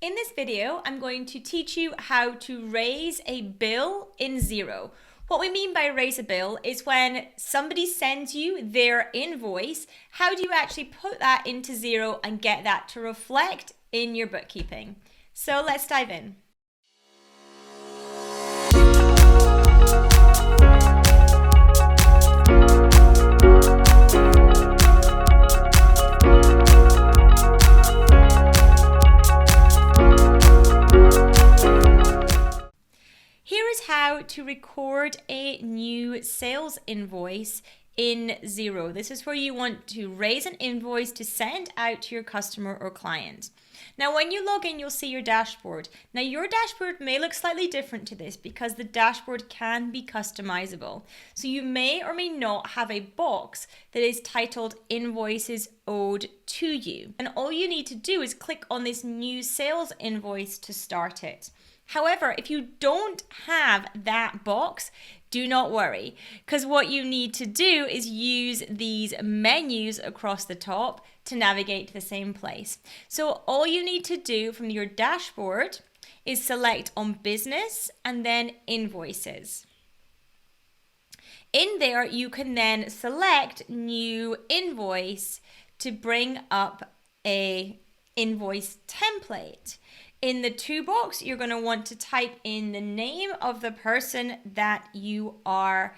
In this video, I'm going to teach you how to raise a bill in Xero. What we mean by raise a bill is when somebody sends you their invoice, how do you actually put that into Xero and get that to reflect in your bookkeeping? So let's dive in. Here is how to record a new sales invoice in Xero. This is where you want to raise an invoice to send out to your customer or client. Now, when you log in, you'll see your dashboard. Now, your dashboard may look slightly different to this because the dashboard can be customizable. So you may or may not have a box that is titled Invoices Owed to You. And all you need to do is click on this new sales invoice to start it. However, if you don't have that box, do not worry, because what you need to do is use these menus across the top to navigate to the same place. So all you need to do from your dashboard is select on business and then invoices. In there, you can then select new invoice to bring up a invoice template. In the to box, you're going to want to type in the name of the person that you are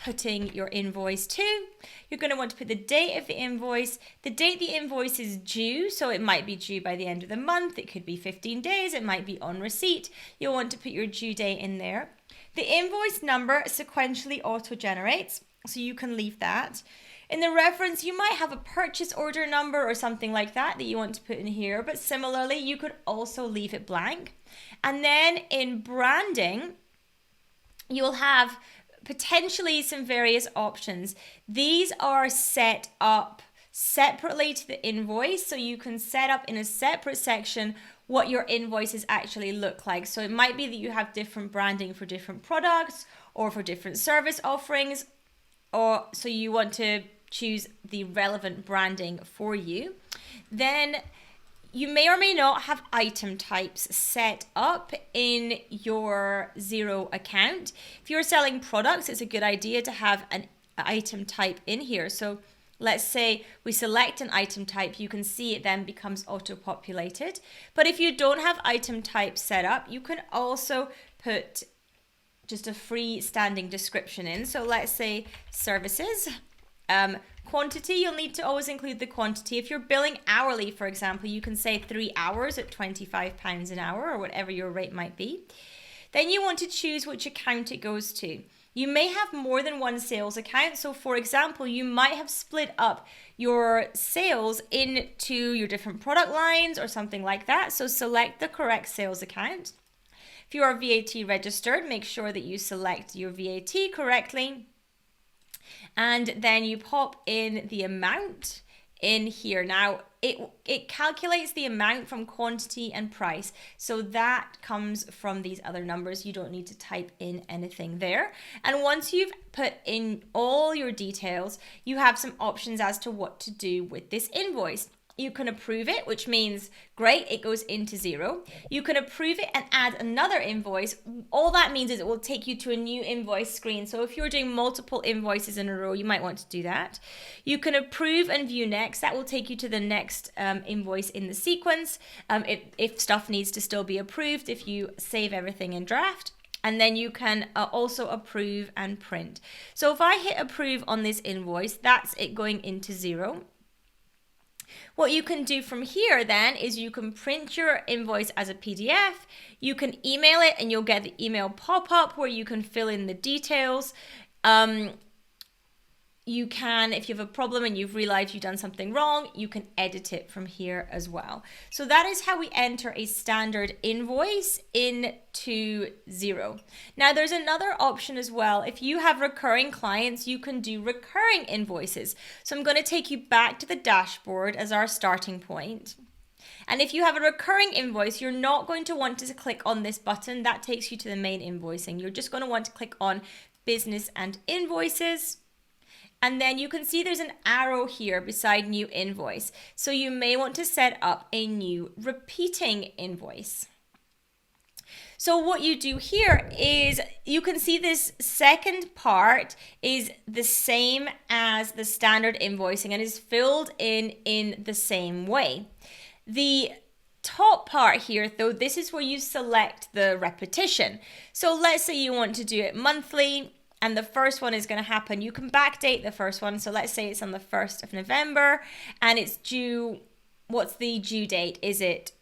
putting your invoice to. You're going to want to put the date of the invoice, the date the invoice is due, so it might be due by the end of the month, it could be 15 days, it might be on receipt. You'll want to put your due date in there. The invoice number sequentially auto-generates, so you can leave that. In the reference, you might have a purchase order number or something like that you want to put in here, but similarly, you could also leave it blank. And then in branding, you'll have potentially some various options. These are set up separately to the invoice, so you can set up in a separate section what your invoices actually look like. So it might be that you have different branding for different products or for different service offerings, or so you want to choose the relevant branding for you. Then you may or may not have item types set up in your Xero account. If you're selling products, it's a good idea to have an item type in here. So let's say we select an item type, you can see it then becomes auto-populated. But if you don't have item type set up, you can also put just a freestanding description in. So let's say services. Quantity, you'll need to always include the quantity. If you're billing hourly, for example, you can say 3 hours at £25 an hour or whatever your rate might be. Then you want to choose which account it goes to. You may have more than one sales account. So for example, you might have split up your sales into your different product lines or something like that. So select the correct sales account. If you are VAT registered, make sure that you select your VAT correctly. And then you pop in the amount in here. Now, it calculates the amount from quantity and price. So that comes from these other numbers. You don't need to type in anything there. And once you've put in all your details, you have some options as to what to do with this invoice. You can approve it, which means, great, it goes into Xero. You can approve it and add another invoice. All that means is it will take you to a new invoice screen. So if you're doing multiple invoices in a row, you might want to do that. You can approve and view next. That will take you to the next invoice in the sequence. If stuff needs to still be approved, if you save everything in draft. And then you can also approve and print. So if I hit approve on this invoice, that's it going into Xero. What you can do from here then is you can print your invoice as a PDF, you can email it and you'll get the email pop-up where you can fill in the details. You can, if you have a problem and you've realized you've done something wrong, you can edit it from here as well. So that is how we enter a standard invoice into Xero. Now there's another option as well. If you have recurring clients, you can do recurring invoices. So I'm going to take you back to the dashboard as our starting point. And if you have a recurring invoice, you're not going to want to click on this button. That takes you to the main invoicing. You're just going to want to click on business and invoices. And then you can see there's an arrow here beside new invoice. So you may want to set up a new repeating invoice. So what you do here is you can see this second part is the same as the standard invoicing and is filled in the same way. The top part here, though, this is where you select the repetition. So let's say you want to do it monthly and the first one is going to happen. You can backdate the first one. So let's say it's on the 1st of November and it's due. What's the due date? Is it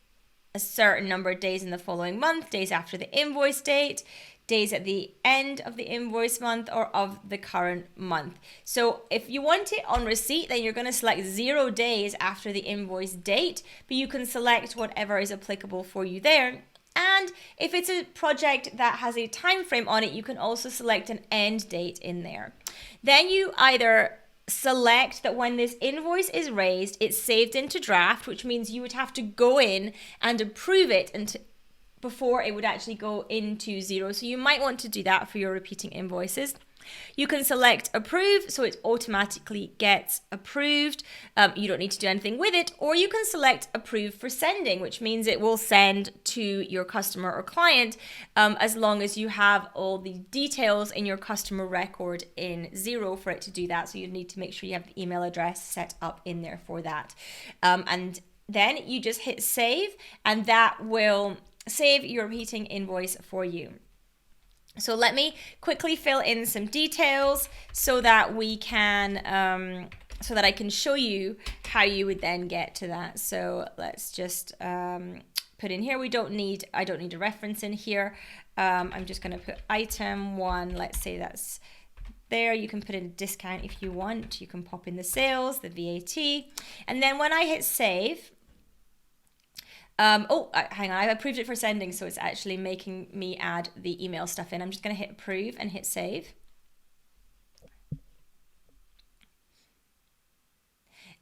a certain number of days in the following month, days after the invoice date, days at the end of the invoice month, or of the current month? So if you want it on receipt, then you're going to select 0 days after the invoice date, but you can select whatever is applicable for you there. And if it's a project that has a time frame on it, you can also select an end date in there. Then you either select that when this invoice is raised, it's saved into draft, which means you would have to go in and approve it before it would actually go into Xero. So you might want to do that for your repeating invoices. You can select approve, so it automatically gets approved. You don't need to do anything with it. Or you can select approve for sending, which means it will send to your customer or client as long as you have all the details in your customer record in Xero for it to do that. So you need to make sure you have the email address set up in there for that. And then you just hit save, and that will save your repeating invoice for you. So let me quickly fill in some details so that we can, so that I can show you how you would then get to that. So let's just put in here. I don't need a reference in here. I'm just going to put item 1. Let's say that's there. You can put in a discount if you want. You can pop in the sales, the VAT, and then when I hit save. Hang on, I've approved it for sending, so it's actually making me add the email stuff in. I'm just going to hit approve and hit save.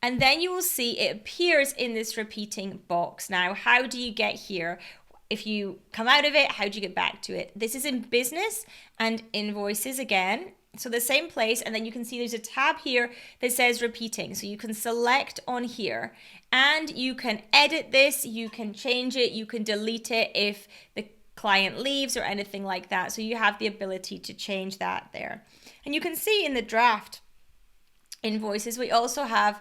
And then you will see it appears in this repeating box. Now, how do you get here? If you come out of it, how do you get back to it? This is in business and invoices again. So the same place, and then you can see there's a tab here that says repeating. So you can select on here and you can edit this, you can change it, you can delete it if the client leaves or anything like that. So you have the ability to change that there. And you can see in the draft invoices, we also have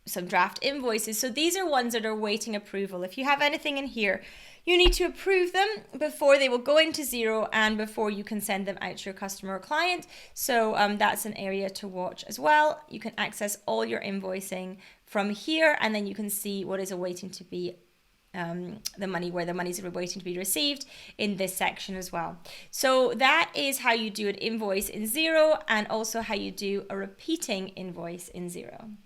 some draft invoices. So these are ones that are waiting approval. If you have anything in here, you need to approve them before they will go into Xero and before you can send them out to your customer or client. So that's an area to watch as well. You can access all your invoicing from here, and then you can see what is awaiting to be the money, where the money is waiting to be received in this section as well. So that is how you do an invoice in Xero, and also how you do a repeating invoice in Xero.